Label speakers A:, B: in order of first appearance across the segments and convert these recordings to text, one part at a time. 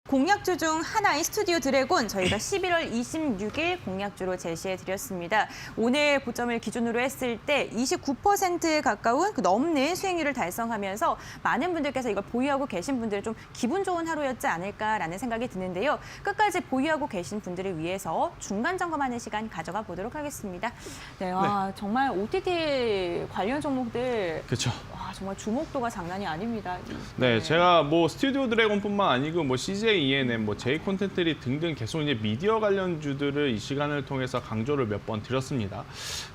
A: 공약주 중 하나인 스튜디오 드래곤 저희가 11월 26일 공약주로 제시해드렸습니다. 오늘 고점을 기준으로 했을 때 29%에 가까운 넘는 수익률을 달성하면서 많은 분들께서 이걸 보유하고 계신 분들은 좀 기분 좋은 하루였지 않을까라는 생각이 드는데요. 끝까지 보유하고 계신 분들을 위해서 중간 점검하는 시간 가져가 보도록 하겠습니다. 네, 와, 정말 OTT 관련 종목들
B: 그렇죠.
A: 와, 정말 주목도가 장난이 아닙니다.
B: 네, 제가 뭐 스튜디오 드래곤뿐만 아니고 뭐 CJ ENM, 뭐 J 콘텐츠리 등등 계속 이제 미디어 관련주들을 이 시간을 통해서 강조를 몇 번 드렸습니다.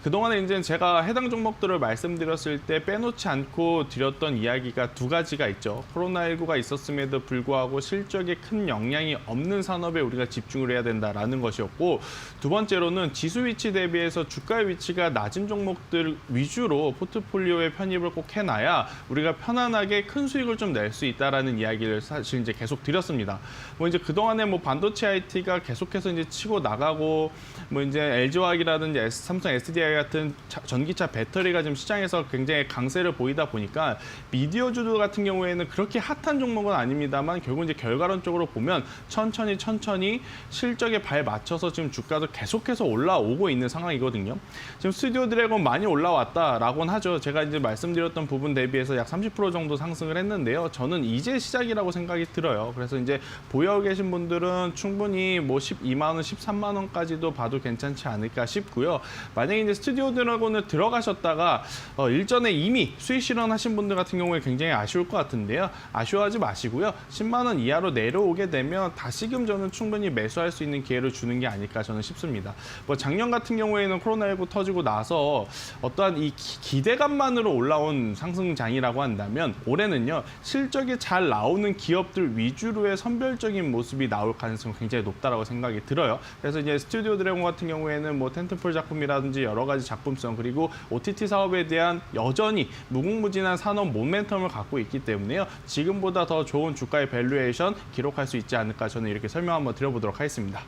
B: 그동안에 이제 제가 해당 종목들을 말씀드렸을 때 빼놓지 않고 드렸던 이야기가 두 가지가 있죠. 코로나19가 있었음에도 불구하고 실적에 큰 영향이 없는 산업에 우리가 집중을 해야 된다라는 것이었고, 두 번째로는 지수 위치 대비해서 주가의 위치가 낮은 종목들 위주로 포트폴리오에 편입을 꼭 해놔야 우리가 편안하게 큰 수익을 좀 낼 수 있다라는 이야기를 사실 이제 계속 드렸습니다. 뭐 이제 그동안에 뭐 반도체 IT가 계속해서 이제 치고 나가고, 뭐 이제 LG화학이라든지 삼성 SDI 같은 전기차 배터리가 지금 시장에서 굉장히 강세를 보이다 보니까 미디어주들 같은 경우에는 그렇게 핫한 종목은 아닙니다만 결국 이제 결과론적으로 보면 천천히 실적에 발 맞춰서 지금 주가도 계속해서 올라오고 있는 상황이거든요. 지금 스튜디오 드래곤 많이 올라왔다라고는 하죠. 제가 이제 말씀드렸던 부분 대비해서 약 30% 정도 상승을 했는데요. 저는 이제 시작이라고 생각이 들어요. 그래서 이제 보유하고 계신 분들은 충분히 뭐 12만 원, 13만 원까지도 봐도 괜찮지 않을까 싶고요. 만약에 이제 스튜디오 드래곤을 들어가셨다가 일전에 이미 수익 실현하신 분들 같은 경우에 굉장히 아쉬울 것 같은데요. 아쉬워하지 마시고요. 10만 원 이하로 내려오게 되면 다시금 저는 충분히 매수할 수 있는 기회를 주는 게 아닐까 저는 싶습니다. 뭐 작년 같은 경우에는 코로나19 터지고 나서 어떠한 이 기대감만으로 올라온 상승장이라고 한다면 올해는요. 실적이 잘 나오는 기업들 위주로의 선별적인 모습이 나올 가능성이 굉장히 높다라고 생각이 들어요. 그래서 이제 스튜디오 드래곤 같은 경우에는 뭐 텐트폴 작품이라든지 여러 가지 작품성, 그리고 OTT 사업에 대한 여전히 무궁무진한 산업 모멘텀을 갖고 있기 때문에요. 지금보다 더 좋은 주가의 밸류에이션 기록할 수 있지 않을까, 저는 이렇게 설명 한번 드려보도록 하겠습니다.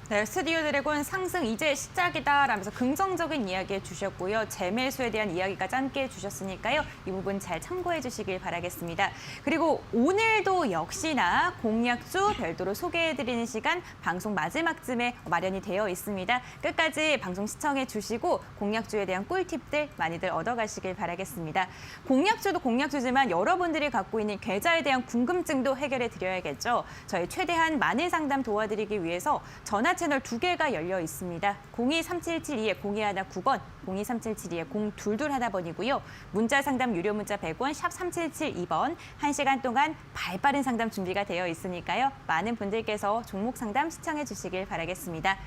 A: 네, 스튜디오 드래곤 상승 이제 시작이다라면서 긍정적인 이야기 해주셨고요. 재매수에 대한 이야기까지 함께 해주셨으니까요. 이 부분 잘 참고해 주시길 바라겠습니다. 그리고 오늘도 역시나 공약주 별도로 소개해드리는 시간 방송 마지막쯤에 마련이 되어 있습니다. 끝까지 방송 시청해 주시고 공약주에 대한 꿀팁들 많이들 얻어가시길 바라겠습니다. 공약주도 공약주지만 여러분들이 갖고 있는 계좌에 대한 궁금증도 해결해 드려야겠죠. 저희 최대한 많은 상담 도와드리기 위해서 전화 채널 2개가 열려 있습니다. 023772-0219번, 023772-0222번이고요. 문자 상담 유료 문자 100원, 샵 3772번. 1시간 동안 발빠른 상담 준비가 되어 있으니까요. 많은 분들께서 종목 상담 시청해 주시길 바라겠습니다.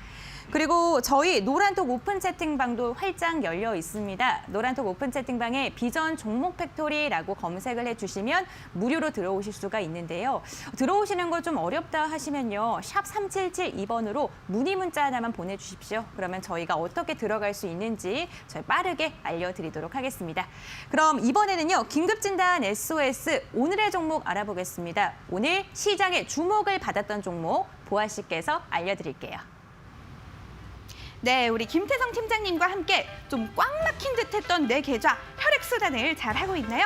A: 그리고 저희 노란톡 오픈 채팅방도 활짝 열려 있습니다. 노란톡 오픈 채팅방에 비전 종목 팩토리라고 검색을 해주시면 무료로 들어오실 수가 있는데요. 들어오시는 거 좀 어렵다 하시면요. 샵 3772번으로 문의 문자 하나만 보내주십시오. 그러면 저희가 어떻게 들어갈 수 있는지 저희 빠르게 알려드리도록 하겠습니다. 그럼 이번에는요. 긴급진단 SOS 오늘의 종목 알아보겠습니다. 오늘 시장의 주목을 받았던 종목 보아 씨께서 알려드릴게요.
C: 네, 우리 김태성 팀장님과 함께 좀 꽉 막힌 듯했던 내 계좌 혈액순환을 잘 하고 있나요?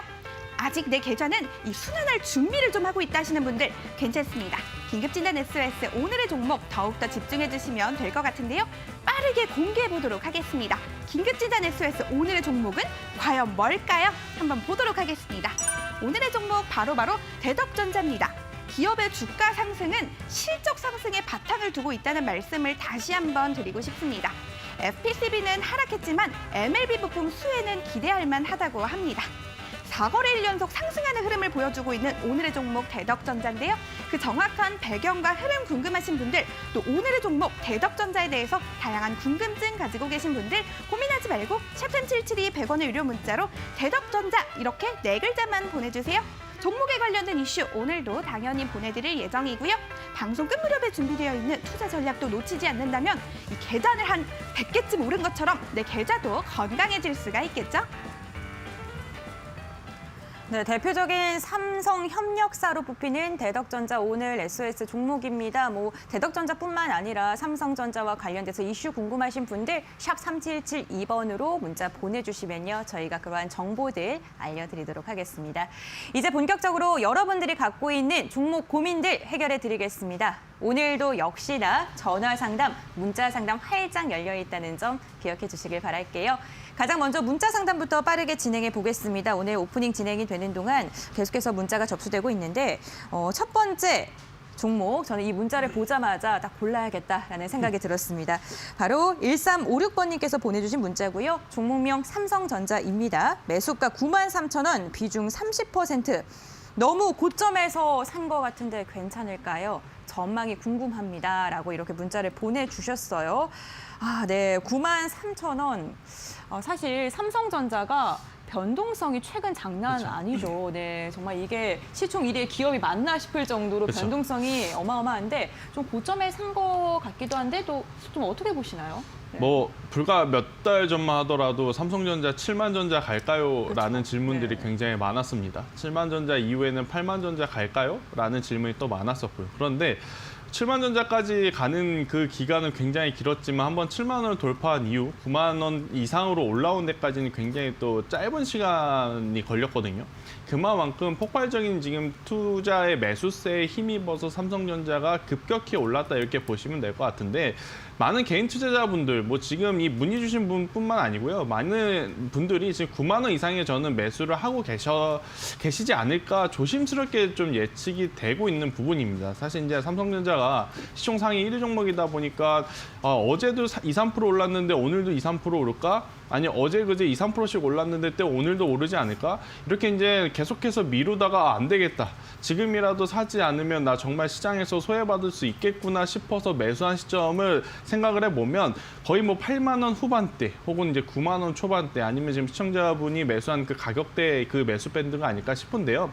C: 아직 내 계좌는 이 순환할 준비를 좀 하고 있다 하시는 분들 괜찮습니다. 긴급진단 SOS 오늘의 종목 더욱더 집중해 주시면 될 것 같은데요. 빠르게 공개해 보도록 하겠습니다. 긴급진단 SOS 오늘의 종목은 과연 뭘까요? 한번 보도록 하겠습니다. 오늘의 종목 바로바로 대덕전자입니다. 기업의 주가 상승은 실적 상승에 바탕을 두고 있다는 말씀을 다시 한번 드리고 싶습니다. FPCB는 하락했지만 MLB 부품 수혜는 기대할 만하다고 합니다. 4거래일 연속 상승하는 흐름을 보여주고 있는 오늘의 종목 대덕전자인데요. 그 정확한 배경과 흐름 궁금하신 분들, 또 오늘의 종목 대덕전자에 대해서 다양한 궁금증 가지고 계신 분들 고민하지 말고 샵 3772 100원의 유료 문자로 대덕전자 이렇게 4글자만 보내주세요. 종목에 관련된 이슈 오늘도 당연히 보내드릴 예정이고요. 방송 끝 무렵에 준비되어 있는 투자 전략도 놓치지 않는다면 이 계단을 한 100개쯤 오른 것처럼 내 계좌도 건강해질 수가 있겠죠?
A: 네, 대표적인 삼성 협력사로 뽑히는 대덕전자 오늘 SOS 종목입니다. 대덕전자뿐만 아니라 삼성전자와 관련돼서 이슈 궁금하신 분들 샵 3772번으로 문자 보내주시면요. 저희가 그러한 정보들 알려드리도록 하겠습니다. 이제 본격적으로 여러분들이 갖고 있는 종목 고민들 해결해 드리겠습니다. 오늘도 역시나 전화 상담, 문자 상담 활짝 열려 있다는 점 기억해 주시길 바랄게요. 가장 먼저 문자 상담부터 빠르게 진행해 보겠습니다. 오늘 오프닝 진행이 되는 동안 계속해서 문자가 접수되고 있는데 첫 번째 종목, 저는 이 문자를 보자마자 딱 골라야겠다라는 생각이 들었습니다. 바로 1356번님께서 보내주신 문자고요. 종목명 삼성전자입니다. 매수가 93,000원, 비중 30%. 너무 고점에서 산 것 같은데 괜찮을까요? 전망이 궁금합니다라고 이렇게 문자를 보내주셨어요. 네, 93,000원. 사실 삼성전자가 변동성이 최근 장난
B: 그렇죠.
A: 아니죠. 네, 정말 이게 시총 1위의 기업이 맞나 싶을 정도로
B: 그렇죠.
A: 변동성이 어마어마한데 좀 고점에 산 것 같기도 한데 또 좀 어떻게 보시나요? 네.
B: 불과 몇 달 전만 하더라도 삼성전자 7만 전자 갈까요? 라는 질문들이
A: 네.
B: 굉장히 많았습니다. 7만 전자 이후에는 8만 전자 갈까요? 라는 질문이 또 많았었고요. 그런데 7만 전자까지 가는 그 기간은 굉장히 길었지만 한번 7만 원을 돌파한 이후 9만 원 이상으로 올라온 데까지는 굉장히 또 짧은 시간이 걸렸거든요. 그만큼 폭발적인 지금 투자의 매수세에 힘입어서 삼성전자가 급격히 올랐다 이렇게 보시면 될 것 같은데 많은 개인 투자자분들, 지금 이 문의 주신 분뿐만 아니고요. 많은 분들이 지금 9만 원 이상의 저는 매수를 하고 계시지 않을까 조심스럽게 좀 예측이 되고 있는 부분입니다. 사실 이제 삼성전자가 시총 상위 1위 종목이다 보니까 어제도 2, 3% 올랐는데 오늘도 2, 3% 오를까? 아니 어제 그제 2, 3%씩 올랐는데 또 오늘도 오르지 않을까? 이렇게 이제 계속해서 미루다가 안 되겠다. 지금이라도 사지 않으면 나 정말 시장에서 소외받을 수 있겠구나 싶어서 매수한 시점을 생각을 해보면 거의 8만 원 후반대 혹은 이제 9만 원 초반대 아니면 지금 시청자분이 매수한 그 가격대 그 매수 밴드가 아닐까 싶은데요.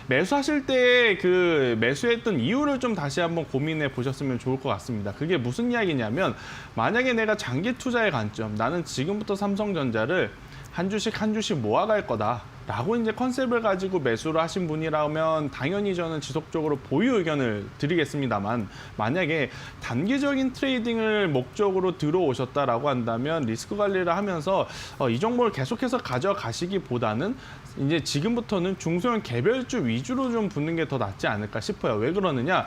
B: 매수하실 때 그 매수했던 이유를 좀 다시 한번 고민해 보셨으면 좋을 것 같습니다. 그게 무슨 이야기냐면 만약에 내가 장기 투자의 관점, 나는 지금부터 삼성전자를 한 주씩 한 주씩 모아갈 거다. 라고 이제 컨셉을 가지고 매수를 하신 분이라면 당연히 저는 지속적으로 보유 의견을 드리겠습니다만 만약에 단기적인 트레이딩을 목적으로 들어오셨다라고 한다면 리스크 관리를 하면서 이 종목을 계속해서 가져가시기보다는 이제 지금부터는 중소형 개별주 위주로 좀 붙는 게 더 낫지 않을까 싶어요. 왜 그러느냐?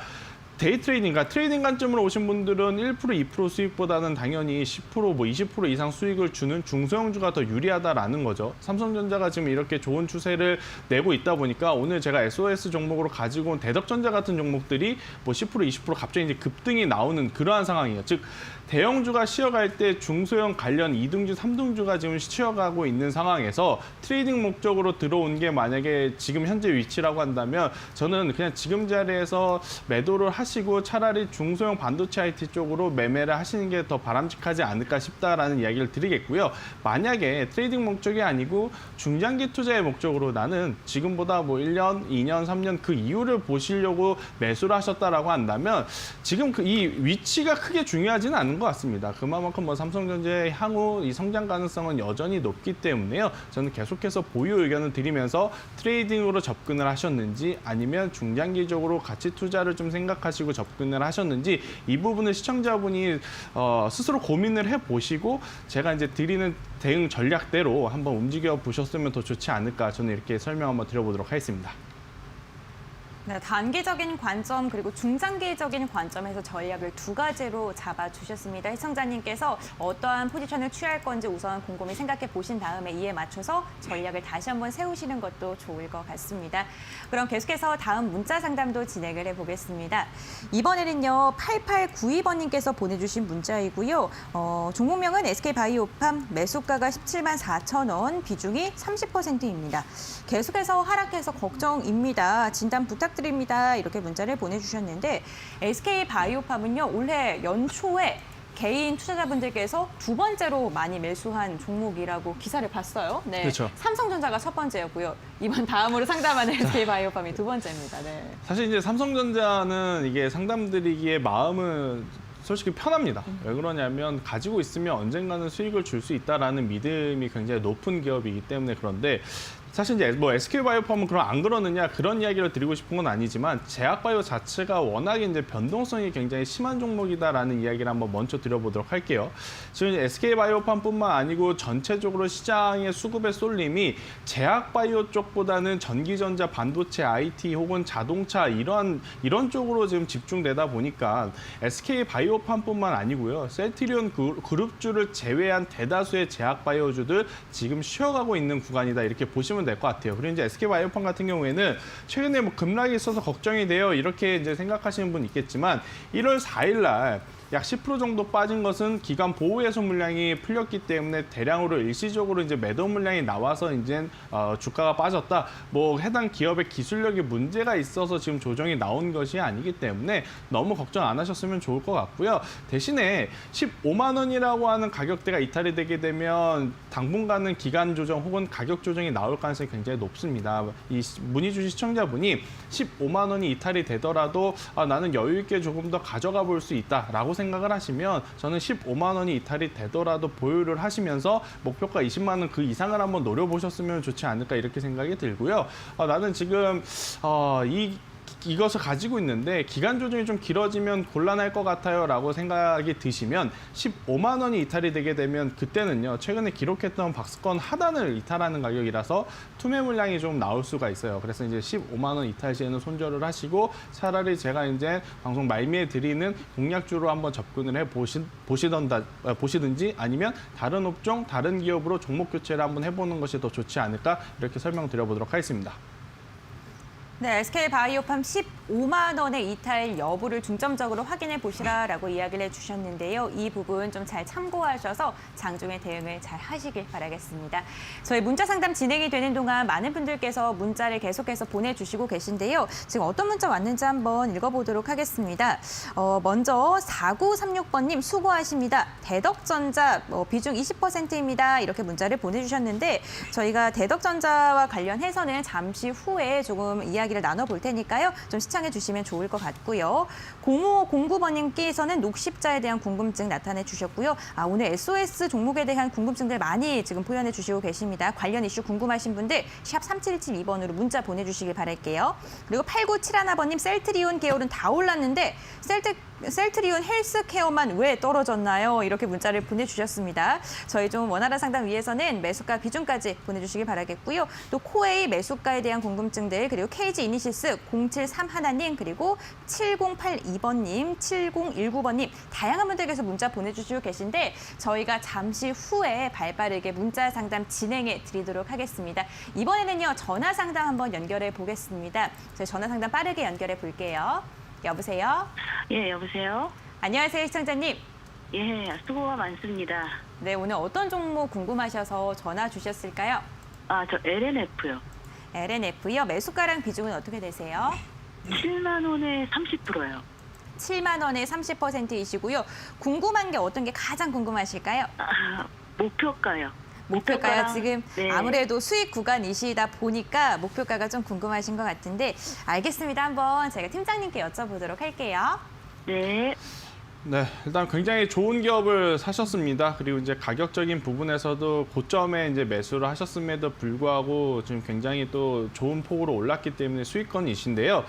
B: 데이 트레이딩, 그러니까 트레이딩 관점으로 오신 분들은 1%, 2% 수익보다는 당연히 10%, 20% 이상 수익을 주는 중소형주가 더 유리하다라는 거죠. 삼성전자가 지금 이렇게 좋은 추세를 내고 있다 보니까 오늘 제가 SOS 종목으로 가지고 온 대덕전자 같은 종목들이 10%, 20% 갑자기 이제 급등이 나오는 그러한 상황이에요. 즉, 대형주가 쉬어갈 때 중소형 관련 2등주, 3등주가 지금 쉬어가고 있는 상황에서 트레이딩 목적으로 들어온 게 만약에 지금 현재 위치라고 한다면 저는 그냥 지금 자리에서 매도를 하시고 차라리 중소형 반도체 IT 쪽으로 매매를 하시는 게 더 바람직하지 않을까 싶다라는 이야기를 드리겠고요. 만약에 트레이딩 목적이 아니고 중장기 투자의 목적으로 나는 지금보다 1년, 2년, 3년 그 이유를 보시려고 매수를 하셨다라고 한다면 지금 이 위치가 크게 중요하지는 않은 것 같습니다. 그만큼 삼성전자의 향후 이 성장 가능성은 여전히 높기 때문에요. 저는 계속해서 보유 의견을 드리면서 트레이딩으로 접근을 하셨는지 아니면 중장기적으로 가치 투자를 좀 생각하시고 접근을 하셨는지 이 부분을 시청자분이 스스로 고민을 해보시고 제가 이제 드리는 대응 전략대로 한번 움직여 보셨으면 더 좋지 않을까 저는 이렇게 설명 한번 드려보도록 하겠습니다.
A: 네, 단기적인 관점 그리고 중장기적인 관점에서 전략을 두 가지로 잡아주셨습니다. 시청자님께서 어떠한 포지션을 취할 건지 우선 곰곰이 생각해 보신 다음에 이에 맞춰서 전략을 다시 한번 세우시는 것도 좋을 것 같습니다. 그럼 계속해서 다음 문자 상담도 진행을 해보겠습니다. 이번에는요 8892번님께서 보내주신 문자이고요. 종목명은 SK바이오팜, 매수가가 17만 4천 원, 비중이 30%입니다. 계속해서 하락해서 걱정입니다. 진단 부탁드립니다. 이렇게 문자를 보내주셨는데 SK바이오팜은요 올해 연초에 개인 투자자분들께서 두 번째로 많이 매수한 종목이라고 기사를 봤어요. 네,
B: 그렇죠.
A: 삼성전자가 첫 번째였고요. 이번 다음으로 상담하는 SK바이오팜이 두 번째입니다. 네.
B: 사실 이제 삼성전자는 이게 상담드리기에 마음은 솔직히 편합니다. 왜 그러냐면 가지고 있으면 언젠가는 수익을 줄 수 있다라는 믿음이 굉장히 높은 기업이기 때문에 그런데 사실 이제 뭐 SK바이오팜은 그럼 안 그러느냐 그런 이야기를 드리고 싶은 건 아니지만 제약바이오 자체가 워낙에 이제 변동성이 굉장히 심한 종목이다라는 이야기를 한번 먼저 드려보도록 할게요. 지금 SK바이오팜뿐만 아니고 전체적으로 시장의 수급의 쏠림이 제약바이오 쪽보다는 전기전자, 반도체, IT 혹은 자동차 이런 쪽으로 지금 집중되다 보니까 SK바이오팜뿐만 아니고요. 셀트리온 그룹주를 제외한 대다수의 제약바이오주들 지금 쉬어가고 있는 구간이다 이렇게 보시면 될 것 같아요. 그리고 이제 SK바이오팜 같은 경우에는 최근에 뭐 급락이 있어서 걱정이 돼요 이렇게 이제 생각하시는 분 있겠지만 1월 4일 날 약 10% 정도 빠진 것은 기관 보호 해소 물량이 풀렸기 때문에 대량으로 일시적으로 이제 매도 물량이 나와서 이제 주가가 빠졌다. 뭐 해당 기업의 기술력에 문제가 있어서 지금 조정이 나온 것이 아니기 때문에 너무 걱정 안 하셨으면 좋을 것 같고요. 대신에 15만 원이라고 하는 가격대가 이탈이 되게 되면 당분간은 기간 조정 혹은 가격 조정이 나올 가능성이 굉장히 높습니다. 이 문의 주신 시청자분이 15만 원이 이탈이 되더라도 나는 여유 있게 조금 더 가져가 볼 수 있다라고 생각을 하시면 저는 15만 원이 이탈이 되더라도 보유를 하시면서 목표가 20만 원 그 이상을 한번 노려보셨으면 좋지 않을까 이렇게 생각이 들고요. 나는 지금 이것을 가지고 있는데 기간 조정이 좀 길어지면 곤란할 것 같아요 라고 생각이 드시면 15만 원이 이탈이 되게 되면 그때는요 최근에 기록했던 박스권 하단을 이탈하는 가격이라서 투매 물량이 좀 나올 수가 있어요. 그래서 이제 15만 원 이탈 시에는 손절을 하시고 차라리 제가 이제 방송 말미에 드리는 공략주로 한번 접근을 해 보시든지 아니면 다른 업종, 다른 기업으로 종목 교체를 한번 해보는 것이 더 좋지 않을까 이렇게 설명드려보도록 하겠습니다.
A: 네, SK바이오팜 15만 원의 이탈 여부를 중점적으로 확인해 보시라라고 이야기를 해주셨는데요. 이 부분 좀 잘 참고하셔서 장중에 대응을 잘 하시길 바라겠습니다. 저희 문자 상담 진행이 되는 동안 많은 분들께서 문자를 계속해서 보내주시고 계신데요. 지금 어떤 문자 왔는지 한번 읽어보도록 하겠습니다. 먼저 4936번님 수고하십니다. 대덕전자 비중 20%입니다. 이렇게 문자를 보내주셨는데 저희가 대덕전자와 관련해서는 잠시 후에 조금 이야기를 나눠볼 테니까요. 좀 시청해 주시면 좋을 것 같고요. 0509번님께서는 녹십자에 대한 궁금증 나타내 주셨고요. 오늘 SOS 종목에 대한 궁금증들 많이 지금 표현해 주시고 계십니다. 관련 이슈 궁금하신 분들 샵 3772번으로 문자 보내주시길 바랄게요. 그리고 8971번님 셀트리온 계열은 다 올랐는데 셀트리온 헬스케어만 왜 떨어졌나요? 이렇게 문자를 보내주셨습니다. 저희 좀 원활한 상담 위해서는 매수가 비중까지 보내주시기 바라겠고요. 또 코웨이 매수가에 대한 궁금증들 그리고 KG 이니시스 0731님 그리고 7082번님 7019번님 다양한 분들께서 문자 보내주시고 계신데 저희가 잠시 후에 발빠르게 문자 상담 진행해 드리도록 하겠습니다. 이번에는요 전화 상담 한번 연결해 보겠습니다. 저희 전화 상담 빠르게 연결해 볼게요. 여보세요?
D: 예, 여보세요?
A: 안녕하세요, 시청자님.
D: 예, 수고가 많습니다.
A: 네, 오늘 어떤 종목 궁금하셔서 전화 주셨을까요?
D: 저 LNF요.
A: LNF요. 매수가랑 비중은 어떻게 되세요?
D: 7만 원에 30%요.
A: 7만 원에 30%이시고요. 궁금한 게 어떤 게 가장 궁금하실까요?
D: 목표가요.
A: 목표가요.
D: 목표가랑-
A: 지금
D: 네.
A: 아무래도 수익 구간이시다 보니까 목표가가 좀 궁금하신 것 같은데 알겠습니다. 한번 제가 팀장님께 여쭤보도록 할게요.
D: 네.
B: 네, 일단 굉장히 좋은 기업을 사셨습니다. 그리고 이제 가격적인 부분에서도 고점에 이제 매수를 하셨음에도 불구하고 지금 굉장히 또 좋은 폭으로 올랐기 때문에 수익권이신데요.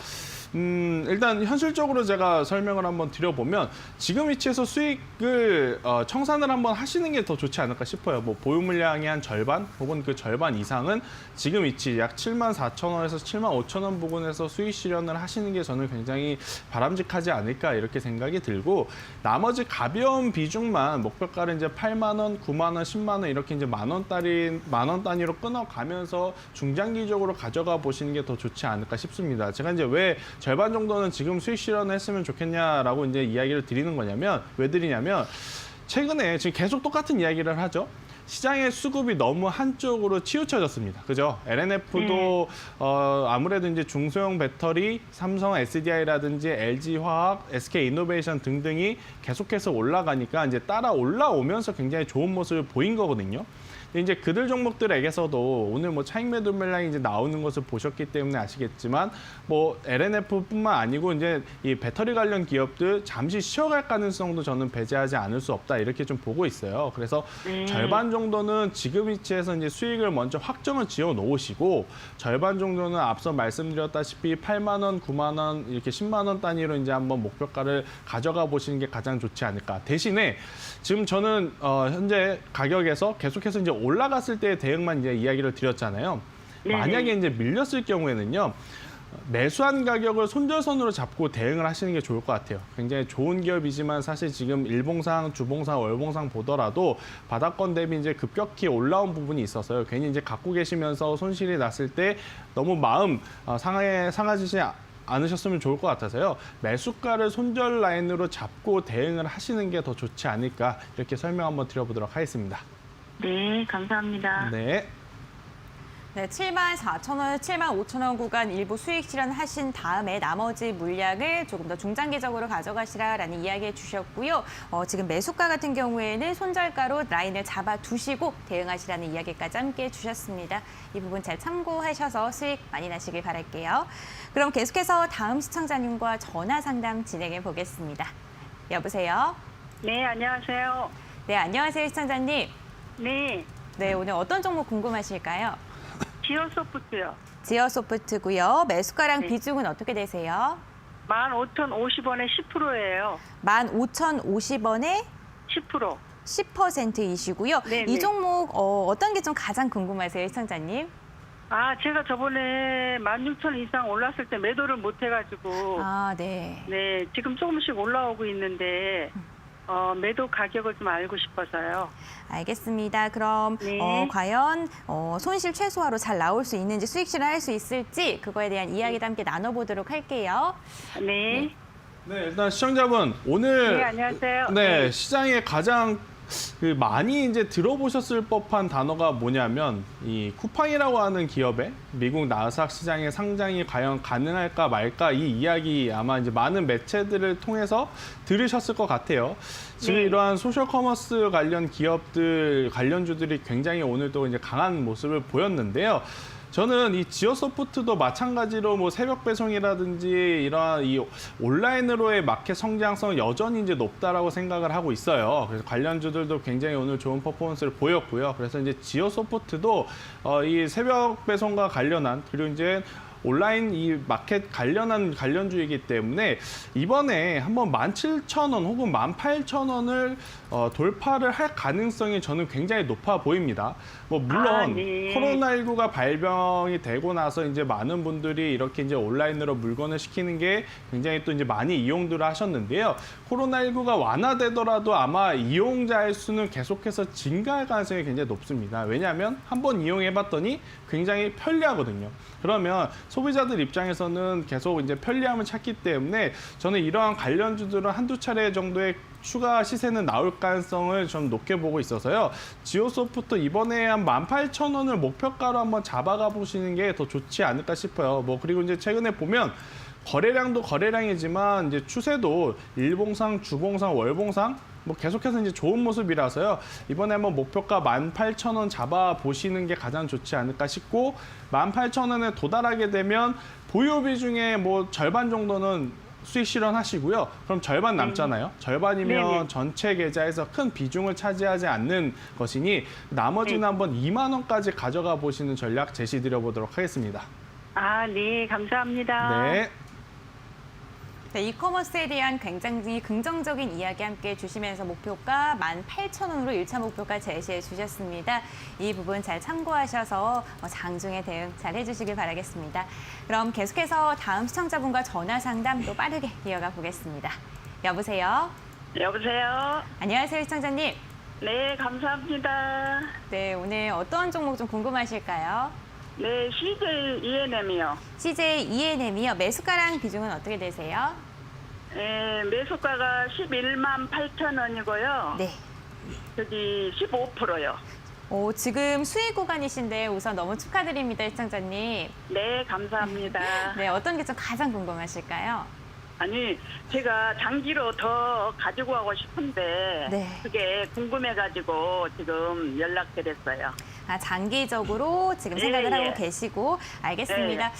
B: 일단 현실적으로 제가 설명을 한번 드려보면 지금 위치에서 수익을 청산을 한번 하시는 게 더 좋지 않을까 싶어요. 뭐 보유 물량의 한 절반 혹은 그 절반 이상은 지금 위치 약 74,000원에서 75,000원 부근에서 수익 실현을 하시는 게 저는 굉장히 바람직하지 않을까 이렇게 생각이 들고 나머지 가벼운 비중만 목표가를 이제 8만 원, 9만 원, 10만 원 이렇게 이제 만 원 단위로 끊어가면서 중장기적으로 가져가 보시는 게 더 좋지 않을까 싶습니다. 제가 이제 왜 절반 정도는 지금 수익 실현을 했으면 좋겠냐라고 이제 이야기를 드리는 거냐면 왜 드리냐면 최근에 지금 계속 똑같은 이야기를 하죠. 시장의 수급이 너무 한쪽으로 치우쳐졌습니다. 그죠? LNF도 아무래도 이제 중소형 배터리, 삼성 SDI라든지 LG화학, SK이노베이션 등등이 계속해서 올라가니까 이제 따라 올라오면서 굉장히 좋은 모습을 보인 거거든요. 근데 이제 그들 종목들에게서도 오늘 뭐 차익 매도 물량이 이제 나오는 것을 보셨기 때문에 아시겠지만 뭐 LNF뿐만 아니고 이제 이 배터리 관련 기업들 잠시 쉬어갈 가능성도 저는 배제하지 않을 수 없다 이렇게 좀 보고 있어요. 그래서 절반 정도는 지금 위치에서 이제 수익을 먼저 확정을 지어 놓으시고 절반 정도는 앞서 말씀드렸다시피 8만 원, 9만 원 이렇게 10만 원 단위로 이제 한번 목표가를 가져가 보시는 게 가장 좋지 않을까. 대신에 지금 저는 현재 가격에서 계속해서 이제 올라갔을 때의 대응만 이제 이야기를 드렸잖아요.
D: 네네.
B: 만약에 이제 밀렸을 경우에는요. 매수한 가격을 손절선으로 잡고 대응을 하시는 게 좋을 것 같아요. 굉장히 좋은 기업이지만 사실 지금 일봉상, 주봉상, 월봉상 보더라도 바닥권 대비 이제 급격히 올라온 부분이 있어서요. 괜히 이제 갖고 계시면서 손실이 났을 때 너무 마음 상하시지 않으셨으면 좋을 것 같아서요. 매수가를 손절 라인으로 잡고 대응을 하시는 게 더 좋지 않을까 이렇게 설명 한번 드려보도록 하겠습니다.
D: 네, 감사합니다.
B: 네.
A: 네, 74,000원, 75,000원 구간 일부 수익 실현하신 다음에 나머지 물량을 조금 더 중장기적으로 가져가시라라는 이야기 해주셨고요. 지금 매수가 같은 경우에는 손절가로 라인을 잡아두시고 대응하시라는 이야기까지 함께 해주셨습니다. 이 부분 잘 참고하셔서 수익 많이 나시길 바랄게요. 그럼 계속해서 다음 시청자님과 전화 상담 진행해 보겠습니다. 여보세요?
E: 네, 안녕하세요.
A: 네, 안녕하세요, 시청자님.
E: 네,
A: 네, 오늘 어떤 종목 궁금하실까요?
E: 지오소프트요.
A: 지어소프트고요. 매수가랑
E: 네.
A: 비중은 어떻게 되세요?
E: 15,050원에 10%예요.
A: 15,050원에
E: 10%.
A: 10%이시고요.
E: 네,
A: 이
E: 네.
A: 종목 어떤 게 좀 가장 궁금하세요, 시청자님?
E: 아, 제가 저번에 16,000원 이상 올랐을 때 매도를 못 해가지고,
A: 아, 네.
E: 네, 지금 조금씩 올라오고 있는데, 매도 가격을 좀 알고 싶어서요.
A: 알겠습니다. 그럼
E: 네.
A: 과연 손실 최소화로 잘 나올 수 있는지 수익 실현할 수 있을지 그거에 대한 이야기도 함께 나눠보도록 할게요.
E: 네.
B: 네, 일단 시청자분 오늘
E: 네, 안녕하세요.
B: 네,
E: 네.
B: 시장에 가장 많이 이제 들어보셨을 법한 단어가 뭐냐면 이 쿠팡이라고 하는 기업의 미국 나스닥 시장에 상장이 과연 가능할까 말까 이 이야기 아마 이제 많은 매체들을 통해서 들으셨을 것 같아요. 지금
E: 네.
B: 이러한 소셜 커머스 관련 기업들 관련주들이 굉장히 오늘도 이제 강한 모습을 보였는데요. 저는 이 지오소프트도 마찬가지로 뭐 새벽 배송이라든지 이러한 이 온라인으로의 마켓 성장성 여전히 이제 높다라고 생각을 하고 있어요. 그래서 관련주들도 굉장히 오늘 좋은 퍼포먼스를 보였고요. 그래서 이제 지오소프트도 이 새벽 배송과 관련한 그리고 이제 온라인 이 마켓 관련한 관련주이기 때문에 이번에 한번 17,000원 혹은 18,000원을 돌파를 할 가능성이 저는 굉장히 높아 보입니다. 뭐 물론
E: 아, 네.
B: 코로나19가 발병이 되고 나서 이제 많은 분들이 이렇게 이제 온라인으로 물건을 시키는 게 굉장히 또 이제 많이 이용들을 하셨는데요. 코로나19가 완화되더라도 아마 이용자의 수는 계속해서 증가할 가능성이 굉장히 높습니다. 왜냐하면 한번 이용해봤더니 굉장히 편리하거든요. 그러면 소비자들 입장에서는 계속 이제 편리함을 찾기 때문에 저는 이러한 관련주들은 한두 차례 정도의 추가 시세는 나올 가능성을 좀 높게 보고 있어서요. 지오소프트 이번에 한 18,000원을 목표가로 한번 잡아가 보시는 게 더 좋지 않을까 싶어요. 뭐 그리고 이제 최근에 보면 거래량도 거래량이지만 이제 추세도 일봉상, 주봉상, 월봉상 뭐 계속해서 이제 좋은 모습이라서요. 이번에 한번 목표가 18,000원 잡아 보시는 게 가장 좋지 않을까 싶고 18,000원에 도달하게 되면 보유 비중의 뭐 절반 정도는 수익 실현하시고요. 그럼 절반 남잖아요. 절반이면
E: 네네.
B: 전체 계좌에서 큰 비중을 차지하지 않는 것이니 나머지는
E: 네.
B: 한번 2만 원까지 가져가 보시는 전략 제시드려 보도록 하겠습니다.
E: 아, 네, 감사합니다.
B: 네.
A: 네, 이커머스에 대한 굉장히 긍정적인 이야기 함께 해주시면서 목표가 18,000원으로 1차 목표가 제시해 주셨습니다. 이 부분 잘 참고하셔서 장중에 대응 잘 해주시길 바라겠습니다. 그럼 계속해서 다음 시청자분과 전화 상담 또 빠르게 이어가 보겠습니다. 여보세요?
E: 여보세요?
A: 안녕하세요, 시청자님.
E: 네, 감사합니다.
A: 네, 오늘 어떤 종목 좀 궁금하실까요?
E: 네, CJ ENM이요.
A: CJ ENM이요. 매수가랑 비중은 어떻게 되세요?
E: 네, 매수가가 11만 8,000원이고요.
A: 네.
E: 저기 15%요.
A: 지금 수익 구간이신데 우선 너무 축하드립니다, 시청자님.
E: 네, 감사합니다.
A: 네, 어떤 게 좀 가장 궁금하실까요?
E: 아니, 제가 장기로 더 가지고 가고 싶은데
A: 네.
E: 그게 궁금해가지고 지금 연락드렸어요.
A: 아, 장기적으로 지금 생각을
E: 예,
A: 하고
E: 예.
A: 계시고 알겠습니다.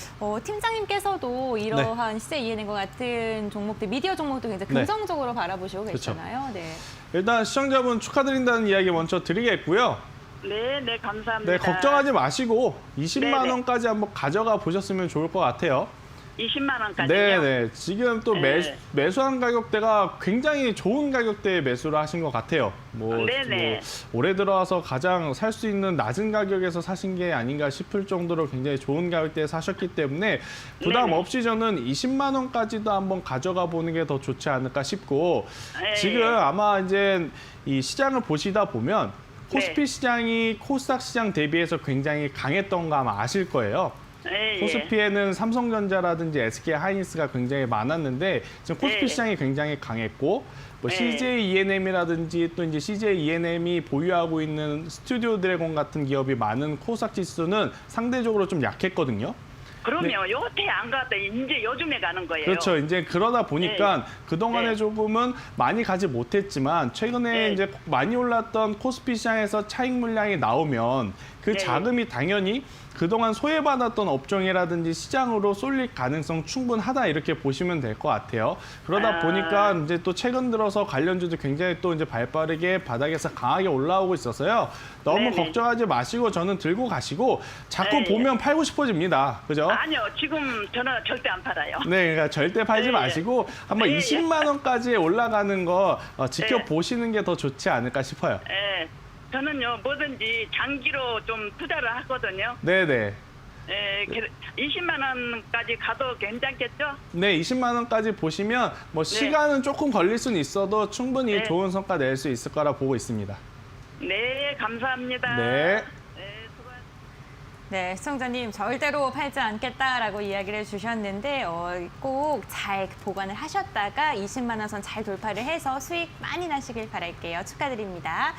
A: 팀장님께서도 이러한 시세 이해낸 것 같은 종목들, 미디어 종목도 굉장히
B: 네.
A: 긍정적으로 바라보시고
B: 그렇죠.
A: 계시잖아요. 네.
B: 일단 시청자분 축하드린다는 이야기 먼저 드리겠고요.
E: 네, 네, 감사합니다.
B: 네, 걱정하지 마시고 20만
E: 네네.
B: 원까지 한번 가져가 보셨으면 좋을 것 같아요.
E: 20만 원까지요?
B: 네네. 지금 또
E: 네.
B: 매수한 가격대가 굉장히 좋은 가격대에 매수를 하신 것 같아요.
E: 네네.
B: 올해 들어와서 가장 살 수 있는 낮은 가격에서 사신 게 아닌가 싶을 정도로 굉장히 좋은 가격대에 사셨기 때문에 부담
E: 네네.
B: 없이 저는 20만 원까지도 한번 가져가 보는 게 더 좋지 않을까 싶고
E: 네.
B: 지금 아마 이제 이 시장을 보시다 보면 코스피
E: 네.
B: 시장이 코스닥 시장 대비해서 굉장히 강했던 거 아마 아실 거예요.
E: 예, 예.
B: 코스피에는 삼성전자라든지 SK하이닉스가 굉장히 많았는데 지금 코스피
E: 네.
B: 시장이 굉장히 강했고 뭐
E: 네.
B: CJ ENM이라든지 또 이제 CJ ENM이 보유하고 있는 스튜디오 드래곤 같은 기업이 많은 코스닥 지수는 상대적으로 좀 약했거든요.
E: 그러면 요태 안 갔다 이제 요즘에 가는 거예요.
B: 그렇죠. 이제 그러다 보니까 그동안에
E: 네.
B: 조금은 많이 가지 못했지만 최근에
E: 네.
B: 이제 많이 올랐던 코스피 시장에서 차익 물량이 나오면 그
E: 네.
B: 자금이 당연히 그동안 소외받았던 업종이라든지 시장으로 쏠릴 가능성 충분하다 이렇게 보시면 될 것 같아요. 그러다
E: 아.
B: 보니까 이제 또 최근 들어서 관련주도 굉장히 또 이제 발빠르게 바닥에서 강하게 올라오고 있어서요. 너무
E: 네네.
B: 걱정하지 마시고 저는 들고 가시고 자꾸
E: 네.
B: 보면 팔고 싶어집니다. 그죠?
E: 아니요, 지금 저는 절대 안 팔아요.
B: 네, 그러니까 절대 팔지
E: 예, 예.
B: 마시고 한번
E: 예, 예.
B: 20만 원까지 올라가는 거 지켜보시는 게 더 좋지 않을까 싶어요.
E: 예, 저는요 뭐든지 장기로 좀 투자를 하거든요.
B: 네네.
E: 예, 20만 원까지 가도 괜찮겠죠?
B: 네, 20만 원까지 보시면 뭐 시간은 조금 걸릴 수는 있어도 충분히
E: 네.
B: 좋은 성과 낼 수 있을 거라 보고 있습니다.
E: 네, 감사합니다.
B: 네.
E: 네, 수고하셨습니다.
A: 네, 시청자님 절대로 팔지 않겠다라고 이야기를 해주셨는데 꼭 잘 보관을 하셨다가 20만 원 선 잘 돌파를 해서 수익 많이 나시길 바랄게요. 축하드립니다.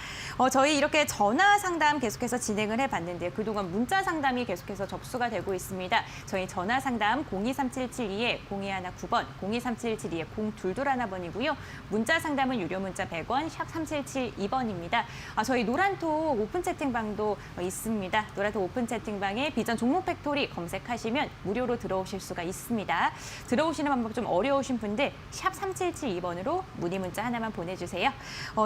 A: 저희 이렇게 전화 상담 계속해서 진행을 해봤는데 그동안 문자 상담이 계속해서 접수가 되고 있습니다. 저희 전화 상담 023772에 0219번, 023772에 0221번이고요. 문자 상담은 유료 문자 100원, 샵 3772번입니다. 저희 노란톡 오픈 채팅방도 있습니다. 노란톡 오픈 채팅방에 비전 종목 팩토리 검색하시면 무료로 들어오실 수가 있습니다. 들어오시는 방법 좀 어려우신 분들 샵 3772번으로 문의 문자 하나만 보내주세요.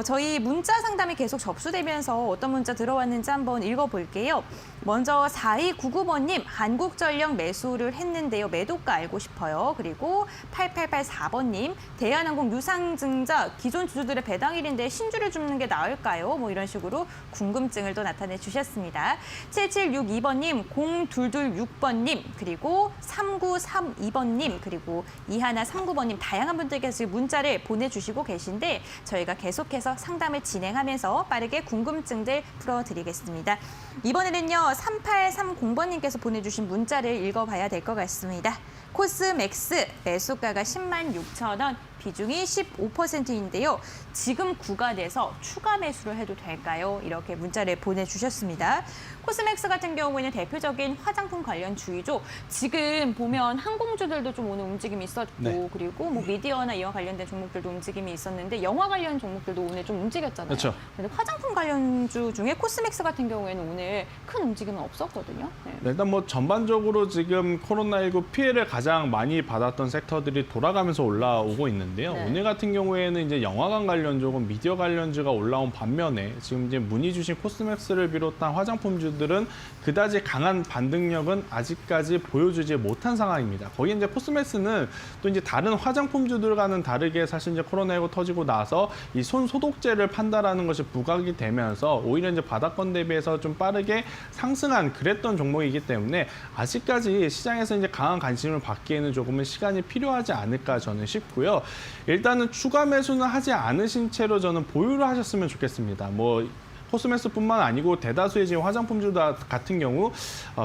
A: 저희 문자 상담이 계속 접수되면서 어떤 문자 들어왔는지 한번 읽어볼게요. 먼저 4299번님 한국전력 매수를 했는데요. 매도가 알고 싶어요. 그리고 8884번님 대한항공 유상증자 기존 주주들의 배당일인데 신주를 줍는 게 나을까요? 뭐 이런 식으로 궁금증을 또 나타내 주셨습니다. 7762번님 0226번님 그리고 3932번님 그리고 2139번님 다양한 분들께서 문자를 보내주시고 계신데 저희가 계속해서 상담을 진행하면서 빠르게 궁금증들 풀어드리겠습니다. 이번에는요 3830번님께서 보내주신 문자를 읽어봐야 될 것 같습니다. 코스맥스 매수가가 106,000원, 비중이 15%인데요. 지금 구간에서 추가 매수를 해도 될까요? 이렇게 문자를 보내주셨습니다. 코스맥스 같은 경우에는 대표적인 화장품 관련 주이죠. 지금 보면 항공주들도 좀 오늘 움직임이 있었고
B: 네.
A: 그리고 뭐 미디어나 이와 관련된 종목들도 움직임이 있었는데 영화 관련 종목들도 오늘 좀 움직였잖아요.
B: 그렇죠.
A: 근데 화장품 관련주 중에 코스맥스 같은 경우에는 오늘 큰 움직임은 없었거든요. 네.
B: 네, 일단 뭐 전반적으로 지금 코로나19 피해를 가장 많이 받았던 섹터들이 돌아가면서 올라오고 있는데요.
A: 네.
B: 오늘 같은 경우에는 이제 영화관 관련주고 미디어 관련주가 올라온 반면에 지금 이제 문의 주신 코스맥스를 비롯한 화장품주들은 그다지 강한 반등력은 아직까지 보여주지 못한 상황입니다. 거기 이제 코스맥스는 또 이제 다른 화장품주들과는 다르게 사실 이제 코로나19 터지고 나서 이 손 소독제를 판다라는 것이 부각이 되면서 오히려 이제 바닥권 대비해서 좀 빠르게 상승한 그랬던 종목이기 때문에 아직까지 시장에서 이제 강한 관심을 받기에는 조금은 시간이 필요하지 않을까 저는 싶고요. 일단은 추가 매수는 하지 않으신 채로 저는 보유를 하셨으면 좋겠습니다. 뭐 코스메스뿐만 아니고 대다수의 지금 화장품주들 같은 경우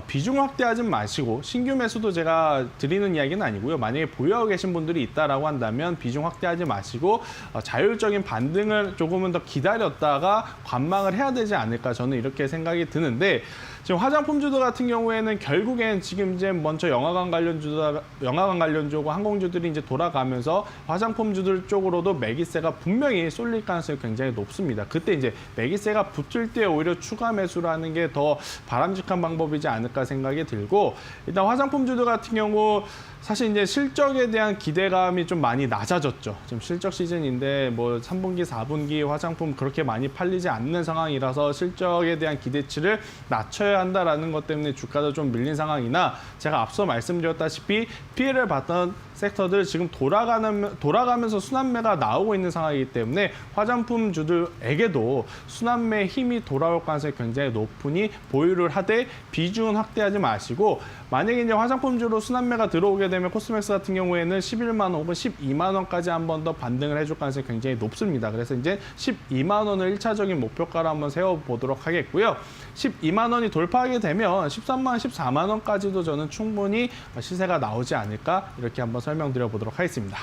B: 비중 확대하지 마시고 신규 매수도 제가 드리는 이야기는 아니고요. 만약에 보유하고 계신 분들이 있다라고 한다면 비중 확대하지 마시고 자율적인 반등을 조금은 더 기다렸다가 관망을 해야 되지 않을까 저는 이렇게 생각이 드는데 지금 화장품주들 같은 경우에는 결국엔 지금 이제 먼저 영화관 관련주고 항공주들이 이제 돌아가면서 화장품주들 쪽으로도 매기세가 분명히 쏠릴 가능성이 굉장히 높습니다. 그때 이제 매기세가 붙을 때 오히려 추가 매수라는 게 더 바람직한 방법이지 않을까 생각이 들고 일단 화장품주들 같은 경우 사실 이제 실적에 대한 기대감이 좀 많이 낮아졌죠. 지금 실적 시즌인데 뭐 3분기, 4분기 화장품 그렇게 많이 팔리지 않는 상황이라서 실적에 대한 기대치를 낮춰야 한다라는 것 때문에 주가도 좀 밀린 상황이나 제가 앞서 말씀드렸다시피 피해를 봤던 섹터들 지금 돌아가면서 순환매가 나오고 있는 상황이기 때문에 화장품주들에게도 순환매 힘이 돌아올 가능성이 굉장히 높으니 보유를 하되 비중은 확대하지 마시고 만약에 이제 화장품주로 순환매가 들어오게 되면 코스맥스 같은 경우에는 11만 원 혹은 12만 원까지 한 번 더 반등을 해줄 가능성이 굉장히 높습니다. 그래서 이제 12만 원을 1차적인 목표가로 한번 세워보도록 하겠고요. 12만 원이 돌파하게 되면 13만 원, 14만 원까지도 저는 충분히 시세가 나오지 않을까 이렇게 한번 설명드려 보도록 하겠습니다.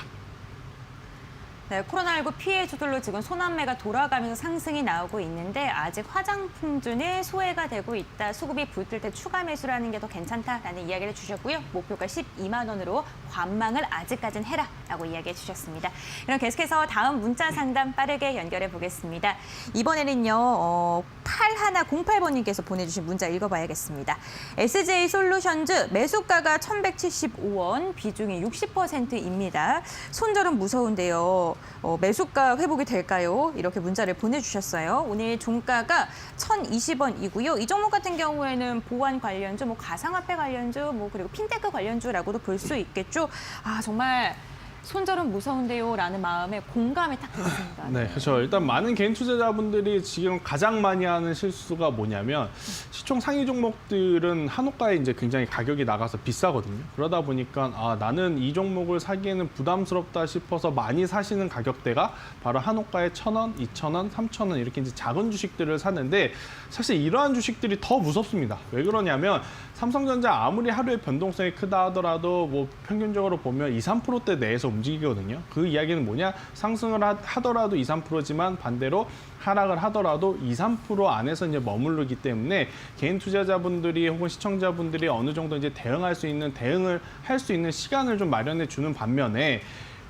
A: 네, 코로나19 피해주들로 지금 소남매가 돌아가면서 상승이 나오고 있는데 아직 화장품주는 소외가 되고 있다. 수급이 붙을 때 추가 매수라는 게 더 괜찮다라는 이야기를 주셨고요. 목표가 12만 원으로 관망을 아직까지는 해라라고 이야기해 주셨습니다. 그럼 계속해서 다음 문자 상담 빠르게 연결해 보겠습니다. 이번에는요. 8108번님께서 보내주신 문자 읽어봐야겠습니다. SJ솔루션즈 매수가가 1,175원, 비중이 60%입니다. 손절은 무서운데요. 매수가 회복이 될까요? 이렇게 문자를 보내주셨어요. 오늘 종가가 1,020원이고요. 이 종목 같은 경우에는 보안 관련주, 뭐 가상화폐 관련주, 뭐 그리고 핀테크 관련주라고도 볼 수 있겠죠. 아 정말. 손절은 무서운데요 라는 마음에 공감이 딱 됐습니다.
B: 네, 그렇죠. 일단 많은 개인 투자자분들이 지금 가장 많이 하는 실수가 뭐냐면 시총 상위 종목들은 한호가에 이제 굉장히 가격이 나가서 비싸거든요. 그러다 보니까 나는 이 종목을 사기에는 부담스럽다 싶어서 많이 사시는 가격대가 바로 한호가에 1,000원, 2,000원, 3,000원 이렇게 이제 작은 주식들을 사는데 사실 이러한 주식들이 더 무섭습니다. 왜 그러냐면 삼성전자 아무리 하루에 변동성이 크다 하더라도 뭐 평균적으로 보면 2, 3%대 내에서 움직이거든요. 그 이야기는 뭐냐? 상승을 하더라도 2, 3%지만 반대로 하락을 하더라도 2, 3% 안에서 이제 머무르기 때문에 개인 투자자분들이 혹은 시청자분들이 어느 정도 이제 대응을 할 수 있는 시간을 좀 마련해 주는 반면에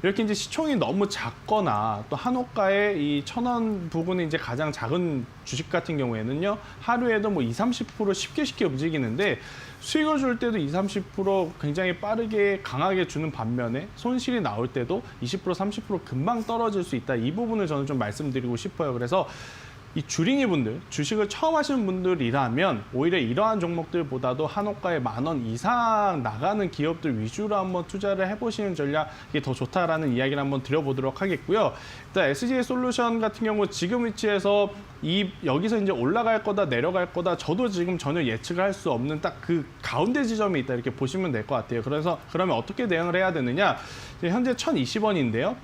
B: 이렇게 이제 시총이 너무 작거나 또 한호가의 이 1,000원 부근에 이제 가장 작은 주식 같은 경우에는요, 하루에도 뭐 20, 30% 쉽게 움직이는데 수익을 줄 때도 20, 30% 굉장히 빠르게 강하게 주는 반면에 손실이 나올 때도 20%, 30% 금방 떨어질 수 있다. 이 부분을 저는 좀 말씀드리고 싶어요. 그래서 이 주린이 분들, 주식을 처음 하시는 분들이라면 오히려 이러한 종목들보다도 한호가에 10,000원 이상 나가는 기업들 위주로 한번 투자를 해보시는 전략이 더 좋다라는 이야기를 한번 드려보도록 하겠고요. 일단 SJ솔루션 같은 경우 지금 위치에서 여기서 이제 올라갈 거다 내려갈 거다 저도 지금 전혀 예측을 할 수 없는 딱 그 가운데 지점에 있다 이렇게 보시면 될 것 같아요. 그래서 그러면 어떻게 대응을 해야 되느냐? 현재 1,020원인데요.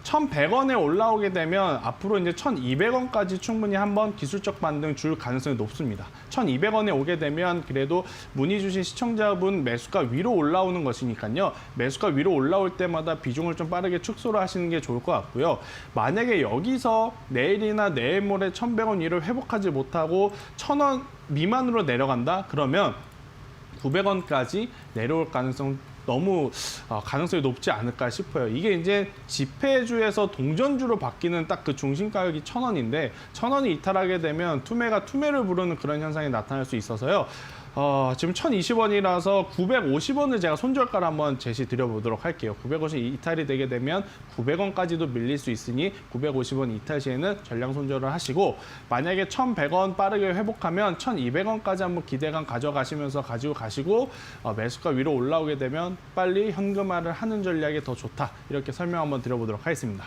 B: 1,100원에 올라오게 되면 앞으로 이제 1,200원까지 충분히 한번 기술적 반등 줄 가능성이 높습니다. 1,200원에 오게 되면 그래도 문의 주신 시청자분 매수가 위로 올라오는 것이니까요. 매수가 위로 올라올 때마다 비중을 좀 빠르게 축소를 하시는 게 좋을 것 같고요. 만약에 여기서 내일이나 내일 모레 1,100원 위를 회복하지 못하고 1,000원 미만으로 내려간다? 그러면 900원까지 내려올 가능성 너무 가능성이 높지 않을까 싶어요. 이게 이제 지폐주에서 동전주로 바뀌는 딱 그 중심 가격이 1,000원인데 1,000원이 이탈하게 되면 투매가 투매를 부르는 그런 현상이 나타날 수 있어서요. 지금 1,020원이라서 950원을 제가 손절가를 한번 제시 드려보도록 할게요. 950원 이탈이 되게 되면 900원까지도 밀릴 수 있으니 950원 이탈 시에는 전량 손절을 하시고 만약에 1,100원 빠르게 회복하면 1,200원까지 한번 기대감 가져가시면서 가지고 가시고 매수가 위로 올라오게 되면 빨리 현금화를 하는 전략이 더 좋다. 이렇게 설명 한번 드려보도록 하겠습니다.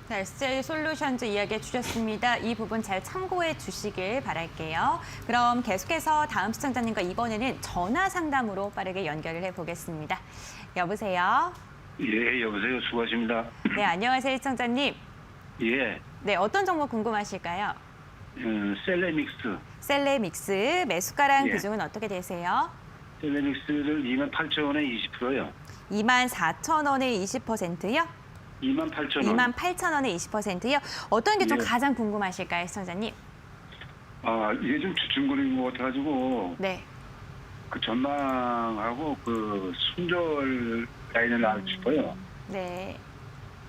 A: 자, SJ솔루션즈 이야기해 주셨습니다. 이 부분 잘 참고해 주시길 바랄게요. 그럼 계속해서 다음 시청자님과 이번에는 전화 상담으로 빠르게 연결을 해보겠습니다. 여보세요?
F: 예, 여보세요. 수고하십니다.
A: 네, 안녕하세요, 시청자님.
F: 예,
A: 네, 어떤 정보 궁금하실까요?
F: 셀레믹스.
A: 셀레믹스 매수가랑
F: 예.
A: 비중은 어떻게 되세요?
F: 셀레믹스를 28,000원에 20%요.
A: 24,000원에 20%요?
F: 28,000원.
A: 28,000원에 20%요? 어떤 게 좀
F: 예.
A: 가장 궁금하실까요, 시청자님?
F: 이게 좀 주춤거리는 것 같아가지고
A: 네.
F: 그 전망하고 그 순절 라인을 알고 싶어요.
A: 네.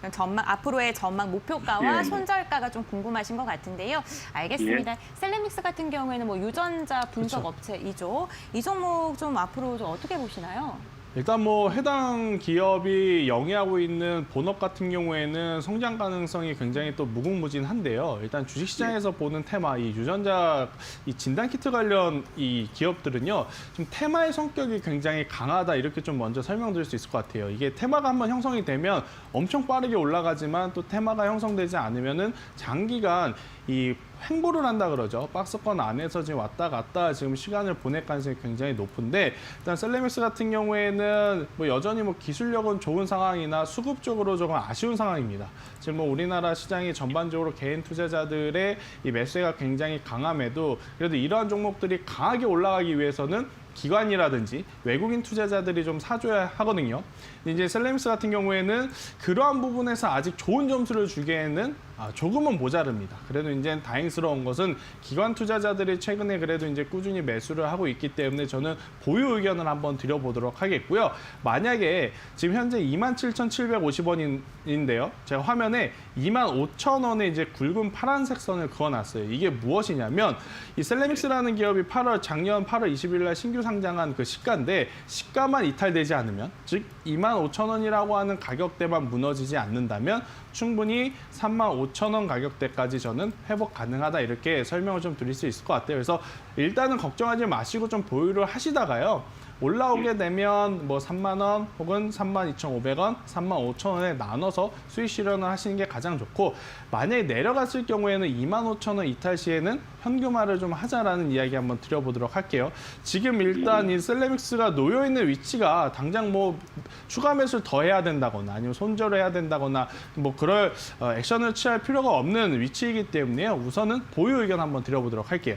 A: 그럼 앞으로의 전망 목표가와
F: 예, 예.
A: 손절가가 좀 궁금하신 것 같은데요. 알겠습니다. 셀레믹스 같은 경우에는 뭐 유전자 분석
B: 그쵸.
A: 업체이죠. 이 종목 좀 앞으로 좀 어떻게 보시나요?
B: 일단 뭐 해당 기업이 영위하고 있는 본업 같은 경우에는 성장 가능성이 굉장히 또 무궁무진한데요. 일단 주식시장에서 보는 테마, 이 유전자, 이 진단키트 관련 이 기업들은요, 좀 테마의 성격이 굉장히 강하다 이렇게 좀 먼저 설명드릴 수 있을 것 같아요. 이게 테마가 한번 형성이 되면 엄청 빠르게 올라가지만 또 테마가 형성되지 않으면은 장기간 이 횡보를 한다 그러죠. 박스권 안에서 지금 왔다 갔다 지금 시간을 보낼 가능성이 굉장히 높은데 일단 셀레믹스 같은 경우에는 뭐 여전히 뭐 기술력은 좋은 상황이나 수급적으로 조금 아쉬운 상황입니다. 지금 뭐 우리나라 시장이 전반적으로 개인 투자자들의 이 매수가 굉장히 강함에도 그래도 이러한 종목들이 강하게 올라가기 위해서는 기관이라든지 외국인 투자자들이 좀 사줘야 하거든요. 이제 셀레믹스 같은 경우에는 그러한 부분에서 아직 좋은 점수를 주기에는 조금은 모자릅니다. 그래도 이제 다행스러운 것은 기관 투자자들이 최근에 그래도 이제 꾸준히 매수를 하고 있기 때문에 저는 보유 의견을 한번 드려보도록 하겠고요. 만약에 지금 현재 27,750원인데요. 제가 화면에 25,000원에 이제 굵은 파란색 선을 그어놨어요. 이게 무엇이냐면 이 셀레믹스라는 기업이 작년 8월 20일 날 신규 상장한 그 시가인데 시가만 이탈되지 않으면 즉 25,000원이라고 하는 가격대만 무너지지 않는다면 충분히 35,000원 가격대까지 저는 회복 가능하다 이렇게 설명을 좀 드릴 수 있을 것 같아요. 그래서 일단은 걱정하지 마시고 좀 보유를 하시다가요. 올라오게 되면 뭐 3만 원 혹은 32,500원, 35,000원에 나눠서 수익 실현을 하시는 게 가장 좋고 만약에 내려갔을 경우에는 25,000원 이탈 시에는 현금화를 좀 하자라는 이야기 한번 드려보도록 할게요. 지금 일단 이 셀레믹스가 놓여 있는 위치가 당장 뭐 추가 매수를 더 해야 된다거나 아니면 손절을 해야 된다거나 뭐 그럴 액션을 취할 필요가 없는 위치이기 때문에요. 우선은 보유 의견 한번 드려보도록 할게요.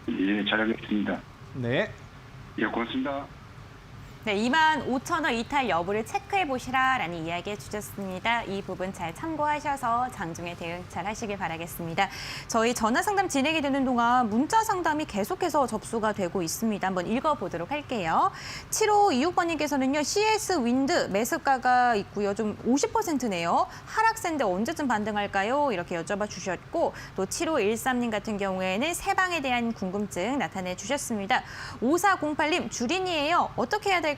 F: 예, 잘 알겠습니다.
B: 네.
F: 예, 고맙습니다.
A: 네, 25,000원 이탈 여부를 체크해 보시라라는 이야기 해주셨습니다. 이 부분 잘 참고하셔서 장중에 대응 잘 하시길 바라겠습니다. 저희 전화 상담 진행이 되는 동안 문자 상담이 계속해서 접수가 되고 있습니다. 한번 읽어보도록 할게요. 7526번님께서는요. CS 윈드 매수가가 있고요. 좀 50%네요. 하락세인데 언제쯤 반등할까요? 이렇게 여쭤봐 주셨고 또 7513님 같은 경우에는 세방에 대한 궁금증 나타내 주셨습니다. 5408님 주린이에요. 어떻게 해야 될까요?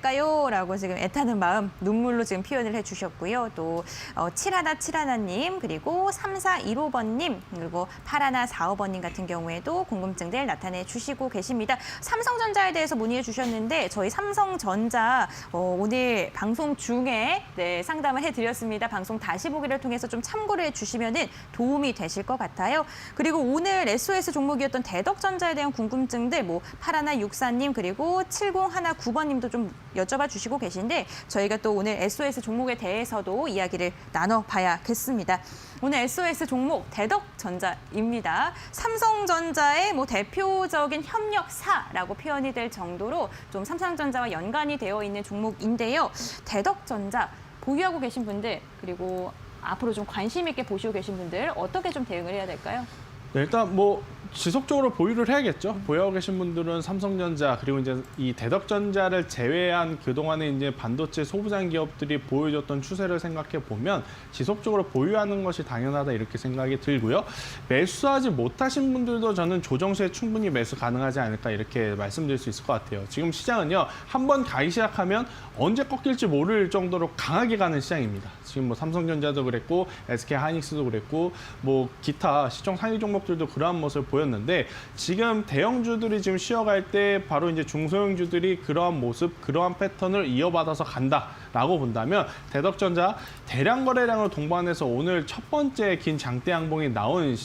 A: 라고 지금 애타는 마음 눈물로 지금 표현을 해주셨고요. 또 7171님 그리고 3415번님 그리고 8145번님 같은 경우에도 궁금증들 나타내 주시고 계십니다. 삼성전자에 대해서 문의해 주셨는데 저희 삼성전자 오늘 방송 중에 상담을 해드렸습니다. 방송 다시 보기를 통해서 좀 참고를 해주시면 도움이 되실 것 같아요. 그리고 오늘 SOS 종목이었던 대덕전자에 대한 궁금증들 뭐 8164님 그리고 7019번님도 좀 여쭤봐 주시고 계신데 저희가 또 오늘 SOS 종목에 대해서도 이야기를 나눠봐야겠습니다. 오늘 SOS 종목 대덕전자입니다. 삼성전자의 뭐 대표적인 협력사라고 표현이 될 정도로 좀 삼성전자와 연관이 되어 있는 종목인데요. 대덕전자 보유하고 계신 분들 그리고 앞으로 좀 관심 있게 보시고 계신 분들 어떻게 좀 대응을 해야 될까요?
B: 네, 일단 뭐 지속적으로 보유를 해야겠죠. 보유하고 계신 분들은 삼성전자 그리고 이제 이 대덕전자를 제외한 그동안에 이제 반도체 소부장 기업들이 보여줬던 추세를 생각해 보면 지속적으로 보유하는 것이 당연하다 이렇게 생각이 들고요. 매수하지 못하신 분들도 저는 조정 시에 충분히 매수 가능하지 않을까 이렇게 말씀드릴 수 있을 것 같아요. 지금 시장은요. 한번 가기 시작하면 언제 꺾일지 모를 정도로 강하게 가는 시장입니다. 지금 뭐 삼성전자도 그랬고 SK하이닉스도 그랬고 뭐 기타 시총 상위 종목들도 그러한 모습을 보였는데 지금 대형주들이 지금 쉬어갈 때 바로 이제 중소형주들이 그러한 모습, 그러한 패턴을 이어받아서 간다라고 본다면 대덕전자 대량 거래량을 동반해서 오늘 첫 번째 긴 장대 양봉이 나온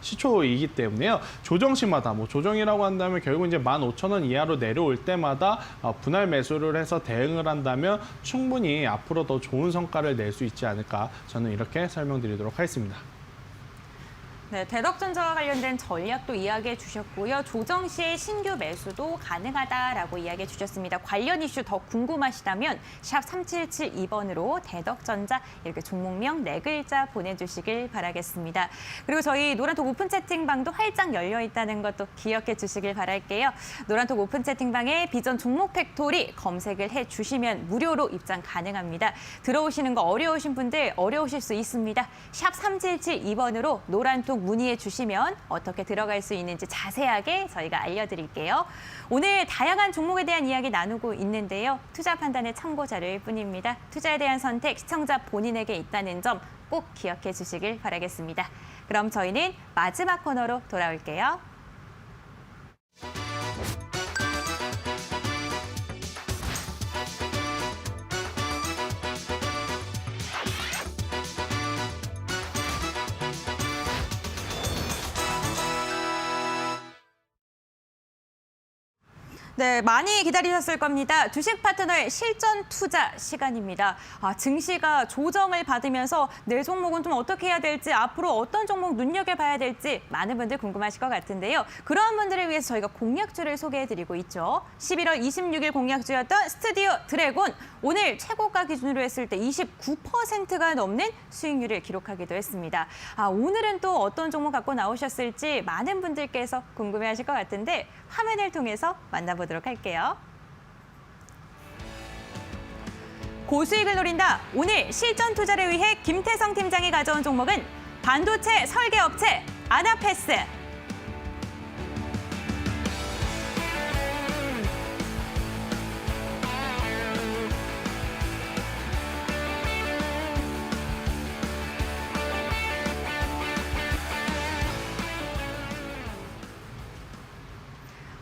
B: 시초이기 때문에요. 조정시마다 뭐 조정이라고 한다면 결국 이제 15,000원 이하로 내려올 때마다 분할 매수를 해서 대응을 한다면 충분히 앞으로 더 좋은 성과를 낼 수 있지 않을까 저는 이렇게 설명드리도록 하겠습니다.
A: 네, 대덕전자와 관련된 전략도 이야기해 주셨고요. 조정 시의 신규 매수도 가능하다라고 이야기해 주셨습니다. 관련 이슈 더 궁금하시다면 샵 3772번으로 대덕전자 이렇게 종목명 4글자 보내주시길 바라겠습니다. 그리고 저희 노란톡 오픈 채팅방도 활짝 열려 있다는 것도 기억해 주시길 바랄게요. 노란톡 오픈 채팅방에 비전 종목 팩토리 검색을 해주시면 무료로 입장 가능합니다. 들어오시는 거 어려우신 분들 어려우실 수 있습니다. 샵 3772번으로 노란톡 문의해 주시면 어떻게 들어갈 수 있는지 자세하게 저희가 알려드릴게요. 오늘 다양한 종목에 대한 이야기 나누고 있는데요. 투자 판단의 참고자료일 뿐입니다. 투자에 대한 선택 시청자 본인에게 있다는 점 꼭 기억해 주시길 바라겠습니다. 그럼 저희는 마지막 코너로 돌아올게요. 네, 많이 기다리셨을 겁니다. 주식 파트너의 실전 투자 시간입니다. 증시가 조정을 받으면서 내 종목은 좀 어떻게 해야 될지, 앞으로 어떤 종목 눈여겨봐야 될지 많은 분들 궁금하실 것 같은데요. 그런 분들을 위해서 저희가 공략주를 소개해드리고 있죠. 11월 26일 공략주였던 스튜디오 드래곤. 오늘 최고가 기준으로 했을 때 29%가 넘는 수익률을 기록하기도 했습니다. 오늘은 또 어떤 종목 갖고 나오셨을지 많은 분들께서 궁금해하실 것 같은데 화면을 통해서 만나보도록 할게요. 고수익을 노린다. 오늘 실전 투자를 위해 김태성 팀장이 가져온 종목은 반도체 설계업체 아나패스.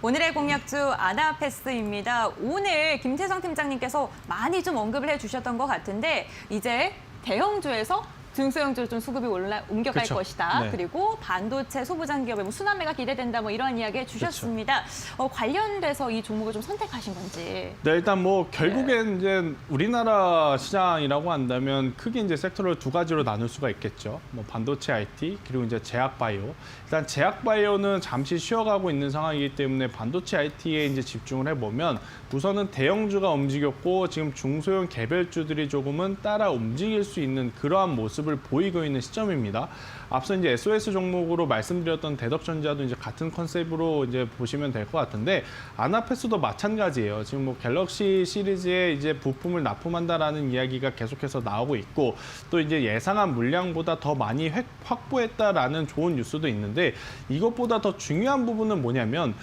A: 오늘의 공략주 아나패스입니다. 오늘 김태성 팀장님께서 많이 좀 언급을 해주셨던 것 같은데 이제 대형주에서 중소형주로 좀 수급이 옮겨갈
B: 그쵸.
A: 것이다.
B: 네.
A: 그리고 반도체 소부장 기업의 순환매가 기대된다. 이런 이야기 해주셨습니다. 관련돼서 이 종목을 좀 선택하신 건지.
B: 네, 일단 결국엔 이제 우리나라 시장이라고 한다면 크게 이제 섹터를 두 가지로 나눌 수가 있겠죠. 반도체 IT 그리고 이제 제약 바이오. 일단 제약 바이오는 잠시 쉬어가고 있는 상황이기 때문에 반도체 IT에 이제 집중을 해보면 우선은 대형주가 움직였고 지금 중소형 개별주들이 조금은 따라 움직일 수 있는 그러한 모습을 보이고 있는 시점입니다. 앞서 이제 SOS 종목으로 말씀드렸던 대덕전자도 이제 같은 컨셉으로 이제 보시면 될 것 같은데 아나패스도 마찬가지예요. 지금 갤럭시 시리즈에 이제 부품을 납품한다라는 이야기가 계속해서 나오고 있고 또 이제 예상한 물량보다 더 많이 확보했다라는 좋은 뉴스도 있는데 이것보다 더 중요한 부분은 뭐냐면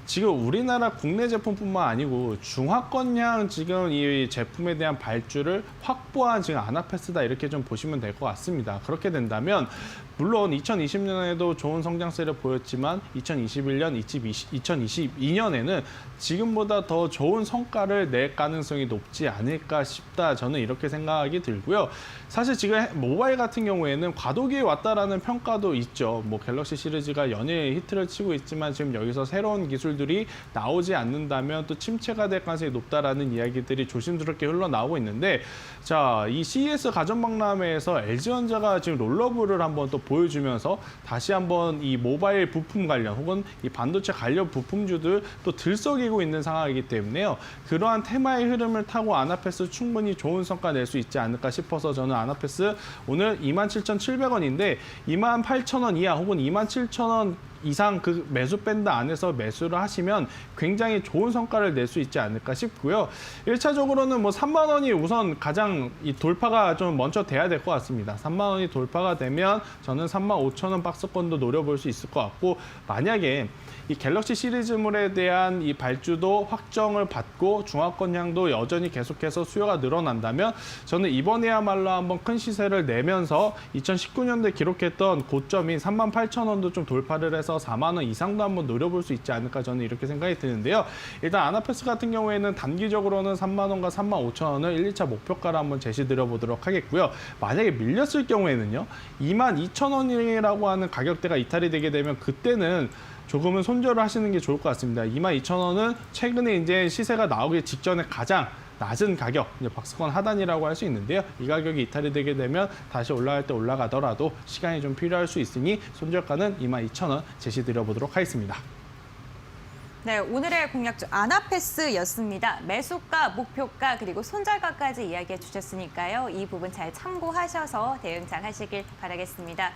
B: 지금 우리나라 국내 제품뿐만 아니고 중화권향 지금 이 제품에 대한 발주를 확보한 지금 아나패스다 이렇게 좀 보시면 될 것 같습니다. 그렇게 된다면 물론 2020년에도 좋은 성장세를 보였지만 2021년, 2022년에는 지금보다 더 좋은 성과를 낼 가능성이 높지 않을까 싶다. 저는 이렇게 생각이 들고요. 사실 지금 모바일 같은 경우에는 과도기에 왔다라는 평가도 있죠. 갤럭시 시리즈가 연일 히트를 치고 있지만 지금 여기서 새로운 기술들이 나오지 않는다면 또 침체가 될 가능성이 높다라는 이야기들이 조심스럽게 흘러나오고 있는데 자, 이 CES 가전박람회에서 LG전자가 지금 롤러블을 한번 또 보여주면서 다시 한번 이 모바일 부품 관련 혹은 이 반도체 관련 부품주들 또 들썩이고 있는 상황이기 때문에요. 그러한 테마의 흐름을 타고 아나패스 충분히 좋은 성과 낼 수 있지 않을까 싶어서 저는 아나패스 오늘 27,700원인데 28,000원 이하 혹은 27,000원 이상 그 매수 밴드 안에서 매수를 하시면 굉장히 좋은 성과를 낼 수 있지 않을까 싶고요. 1차적으로는 3만 원이 우선 가장 이 돌파가 좀 먼저 돼야 될 것 같습니다. 3만 원이 돌파가 되면 저는 35,000원 박스권도 노려볼 수 있을 것 같고 만약에 이 갤럭시 시리즈물에 대한 이 발주도 확정을 받고 중화권향도 여전히 계속해서 수요가 늘어난다면 저는 이번에야말로 한번 큰 시세를 내면서 2019년도에 기록했던 고점인 38,000원도 좀 돌파를 해서 4만 원 이상도 한번 노려볼 수 있지 않을까 저는 이렇게 생각이 드는데요. 일단 아나패스 같은 경우에는 단기적으로는 3만 원과 3만 5천 원을 1, 2차 목표가로 한번 제시드려 보도록 하겠고요. 만약에 밀렸을 경우에는요. 2만 2천 원이라고 하는 가격대가 이탈이 되게 되면 그때는 조금은 손절을 하시는 게 좋을 것 같습니다. 22,000원은 최근에 이제 시세가 나오기 직전에 가장 낮은 가격, 이제 박스권 하단이라고 할 수 있는데요. 이 가격이 이탈이 되게 되면 다시 올라갈 때 올라가더라도 시간이 좀 필요할 수 있으니 손절가는 22,000원 제시드려보도록 하겠습니다.
A: 네, 오늘의 공략주 아나패스였습니다. 매수가, 목표가, 그리고 손절가까지 이야기해 주셨으니까요. 이 부분 잘 참고하셔서 대응 잘 하시길 바라겠습니다.